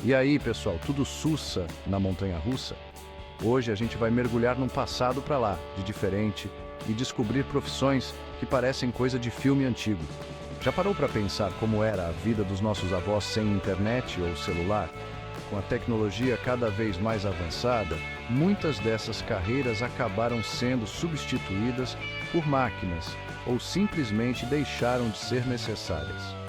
E aí, pessoal, tudo sussa na montanha-russa? Hoje a gente vai mergulhar num passado para lá, de diferente, e descobrir profissões que parecem coisa de filme antigo. Já parou para pensar como era a vida dos nossos avós sem internet ou celular? Com a tecnologia cada vez mais avançada, muitas dessas carreiras acabaram sendo substituídas por máquinas ou simplesmente deixaram de ser necessárias.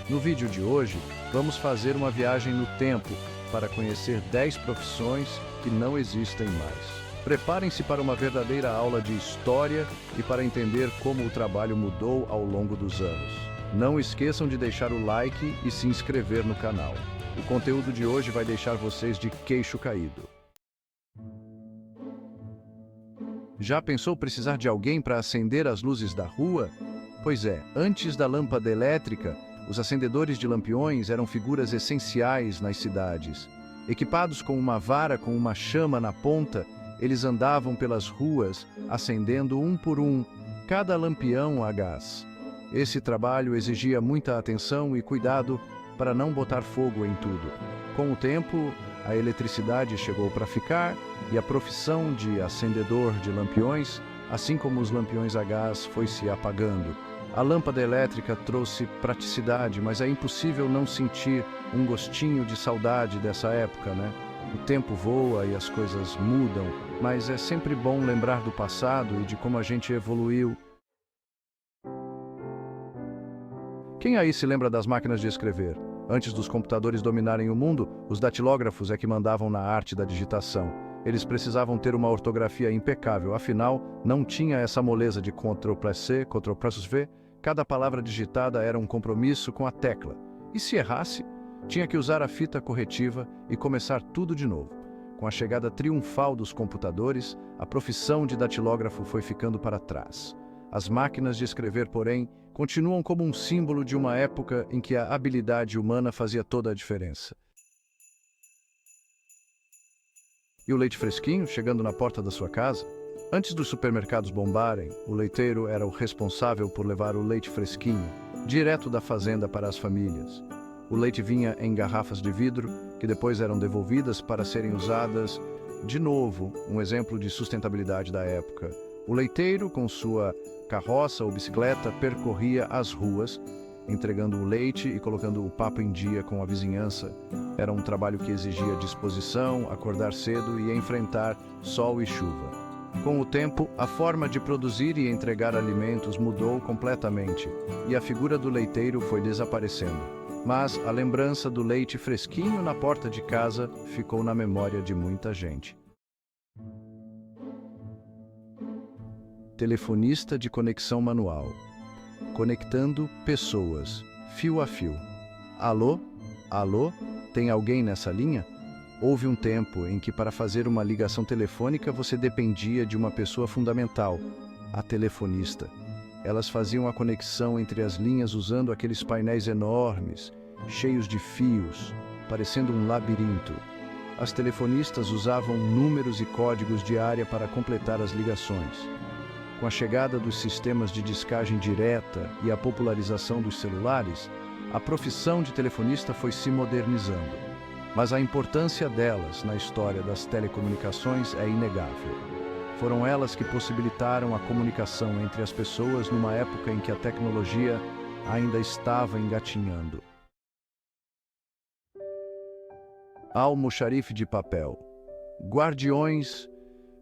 No vídeo de hoje, vamos fazer uma viagem no tempo para conhecer 10 profissões que não existem mais. Preparem-se para uma verdadeira aula de história e para entender como o trabalho mudou ao longo dos anos. Não esqueçam de deixar o like e se inscrever no canal. O conteúdo de hoje vai deixar vocês de queixo caído. Já pensou precisar de alguém para acender as luzes da rua? Pois é, antes da lâmpada elétrica, os acendedores de lampiões eram figuras essenciais nas cidades. Equipados com uma vara com uma chama na ponta, eles andavam pelas ruas, acendendo um por um cada lampião a gás. Esse trabalho exigia muita atenção e cuidado para não botar fogo em tudo. Com o tempo, a eletricidade chegou para ficar e a profissão de acendedor de lampiões, assim como os lampiões a gás, foi se apagando. A lâmpada elétrica trouxe praticidade, mas é impossível não sentir um gostinho de saudade dessa época, né? O tempo voa e as coisas mudam, mas é sempre bom lembrar do passado e de como a gente evoluiu. Quem aí se lembra das máquinas de escrever? Antes dos computadores dominarem o mundo, os datilógrafos é que mandavam na arte da digitação. Eles precisavam ter uma ortografia impecável, afinal, não tinha essa moleza de Ctrl+C, Ctrl+V. Cada palavra digitada era um compromisso com a tecla. E se errasse, tinha que usar a fita corretiva e começar tudo de novo. Com a chegada triunfal dos computadores, a profissão de datilógrafo foi ficando para trás. As máquinas de escrever, porém, continuam como um símbolo de uma época em que a habilidade humana fazia toda a diferença. E o leite fresquinho chegando na porta da sua casa? Antes dos supermercados bombarem, o leiteiro era o responsável por levar o leite fresquinho, direto da fazenda para as famílias. O leite vinha em garrafas de vidro, que depois eram devolvidas para serem usadas de novo, um exemplo de sustentabilidade da época. O leiteiro, com sua carroça ou bicicleta, percorria as ruas, entregando o leite e colocando o papo em dia com a vizinhança. Era um trabalho que exigia disposição, acordar cedo e enfrentar sol e chuva. Com o tempo, a forma de produzir e entregar alimentos mudou completamente, e a figura do leiteiro foi desaparecendo. Mas a lembrança do leite fresquinho na porta de casa ficou na memória de muita gente. Telefonista de conexão manual. Conectando pessoas, fio a fio. Alô? Alô? Tem alguém nessa linha? Houve um tempo em que para fazer uma ligação telefônica você dependia de uma pessoa fundamental, a telefonista. Elas faziam a conexão entre as linhas usando aqueles painéis enormes, cheios de fios, parecendo um labirinto. As telefonistas usavam números e códigos de área para completar as ligações. Com a chegada dos sistemas de discagem direta e a popularização dos celulares, a profissão de telefonista foi se modernizando. Mas a importância delas na história das telecomunicações é inegável. Foram elas que possibilitaram a comunicação entre as pessoas numa época em que a tecnologia ainda estava engatinhando. Almoxarife de papel. Guardiões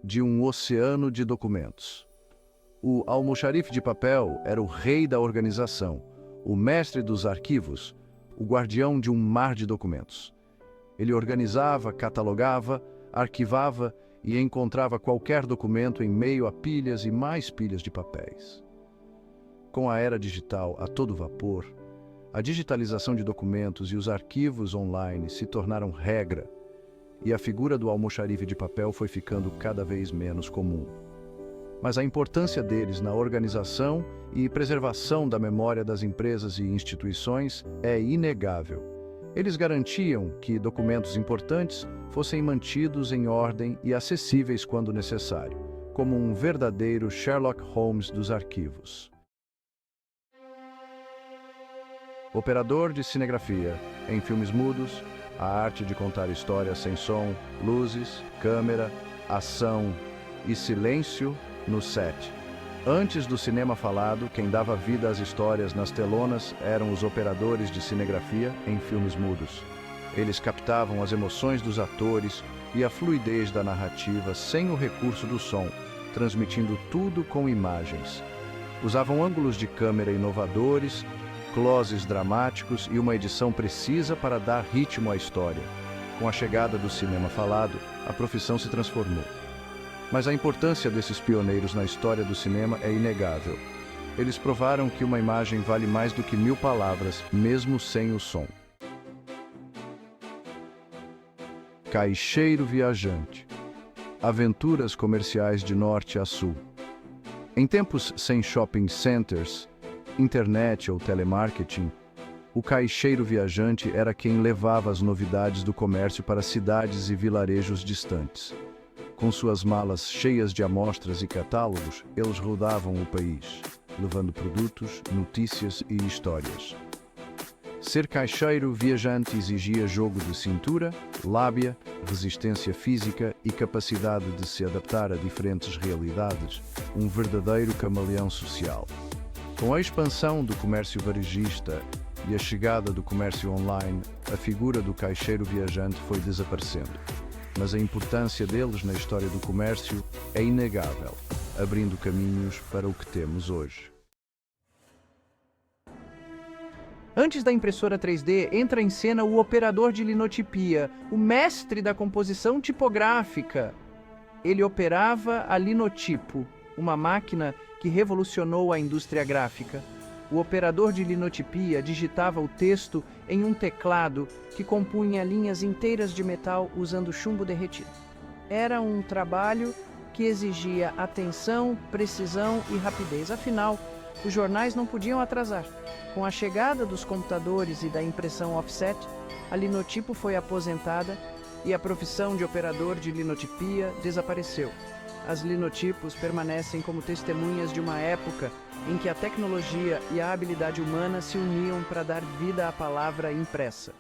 de um oceano de documentos. O almoxarife de papel era o rei da organização, o mestre dos arquivos, o guardião de um mar de documentos. Ele organizava, catalogava, arquivava e encontrava qualquer documento em meio a pilhas e mais pilhas de papéis. Com a era digital a todo vapor, a digitalização de documentos e os arquivos online se tornaram regra, e a figura do almoxarife de papel foi ficando cada vez menos comum. Mas a importância deles na organização e preservação da memória das empresas e instituições é inegável. Eles garantiam que documentos importantes fossem mantidos em ordem e acessíveis quando necessário, como um verdadeiro Sherlock Holmes dos arquivos. Operador de cinegrafia em filmes mudos, a arte de contar histórias sem som, luzes, câmera, ação e silêncio no set. Antes do cinema falado, quem dava vida às histórias nas telonas eram os operadores de cinegrafia em filmes mudos. Eles captavam as emoções dos atores e a fluidez da narrativa sem o recurso do som, transmitindo tudo com imagens. Usavam ângulos de câmera inovadores, closes dramáticos e uma edição precisa para dar ritmo à história. Com a chegada do cinema falado, a profissão se transformou. Mas a importância desses pioneiros na história do cinema é inegável. Eles provaram que uma imagem vale mais do que 1000 palavras, mesmo sem o som. Caixeiro Viajante. Aventuras comerciais de norte a sul. Em tempos sem shopping centers, internet ou telemarketing, o caixeiro viajante era quem levava as novidades do comércio para cidades e vilarejos distantes. Com suas malas cheias de amostras e catálogos, eles rodavam o país, levando produtos, notícias e histórias. Ser caixeiro viajante exigia jogo de cintura, lábia, resistência física e capacidade de se adaptar a diferentes realidades, um verdadeiro camaleão social. Com a expansão do comércio varejista e a chegada do comércio online, a figura do caixeiro viajante foi desaparecendo. Mas a importância deles na história do comércio é inegável, abrindo caminhos para o que temos hoje. Antes da impressora 3D, entra em cena o operador de linotipia, o mestre da composição tipográfica. Ele operava a linotipo, uma máquina que revolucionou a indústria gráfica. O operador de linotipia digitava o texto em um teclado que compunha linhas inteiras de metal usando chumbo derretido. Era um trabalho que exigia atenção, precisão e rapidez. Afinal, os jornais não podiam atrasar. Com a chegada dos computadores e da impressão offset, a linotipo foi aposentada e a profissão de operador de linotipia desapareceu. As linotipos permanecem como testemunhas de uma época em que a tecnologia e a habilidade humana se uniam para dar vida à palavra impressa.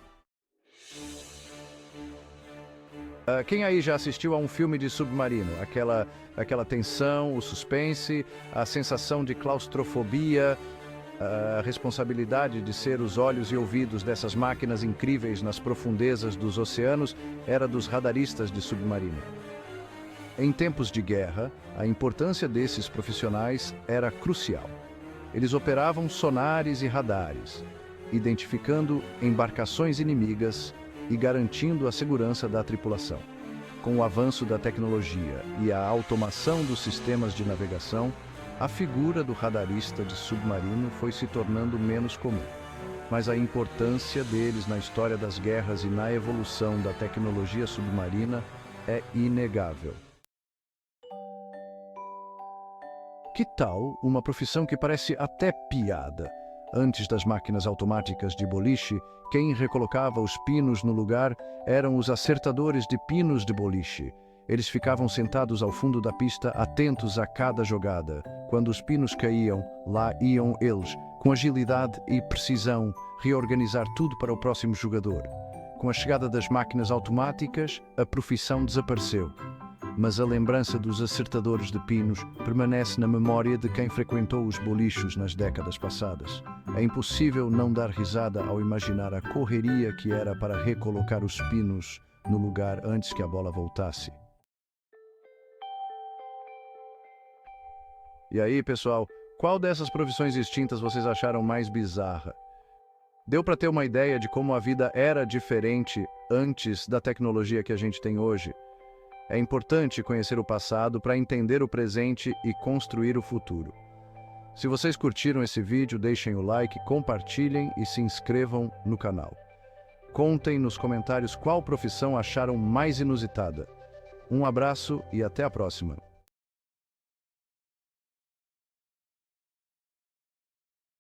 Quem aí já assistiu a um filme de submarino? Aquela tensão, o suspense, a sensação de claustrofobia, a responsabilidade de ser os olhos e ouvidos dessas máquinas incríveis nas profundezas dos oceanos era dos radaristas de submarino. Em tempos de guerra, a importância desses profissionais era crucial. Eles operavam sonares e radares, identificando embarcações inimigas e garantindo a segurança da tripulação. Com o avanço da tecnologia e a automação dos sistemas de navegação, a figura do radarista de submarino foi se tornando menos comum. Mas a importância deles na história das guerras e na evolução da tecnologia submarina é inegável. Que tal uma profissão que parece até piada? Antes das máquinas automáticas de boliche, quem recolocava os pinos no lugar eram os acertadores de pinos de boliche. Eles ficavam sentados ao fundo da pista, atentos a cada jogada. Quando os pinos caíam, lá iam eles, com agilidade e precisão, reorganizar tudo para o próximo jogador. Com a chegada das máquinas automáticas, a profissão desapareceu. Mas a lembrança dos acertadores de pinos permanece na memória de quem frequentou os bolichos nas décadas passadas. É impossível não dar risada ao imaginar a correria que era para recolocar os pinos no lugar antes que a bola voltasse. E aí, pessoal, qual dessas profissões extintas vocês acharam mais bizarra? Deu para ter uma ideia de como a vida era diferente antes da tecnologia que a gente tem hoje? É importante conhecer o passado para entender o presente e construir o futuro. Se vocês curtiram esse vídeo, deixem o like, compartilhem e se inscrevam no canal. Contem nos comentários qual profissão acharam mais inusitada. Um abraço e até a próxima!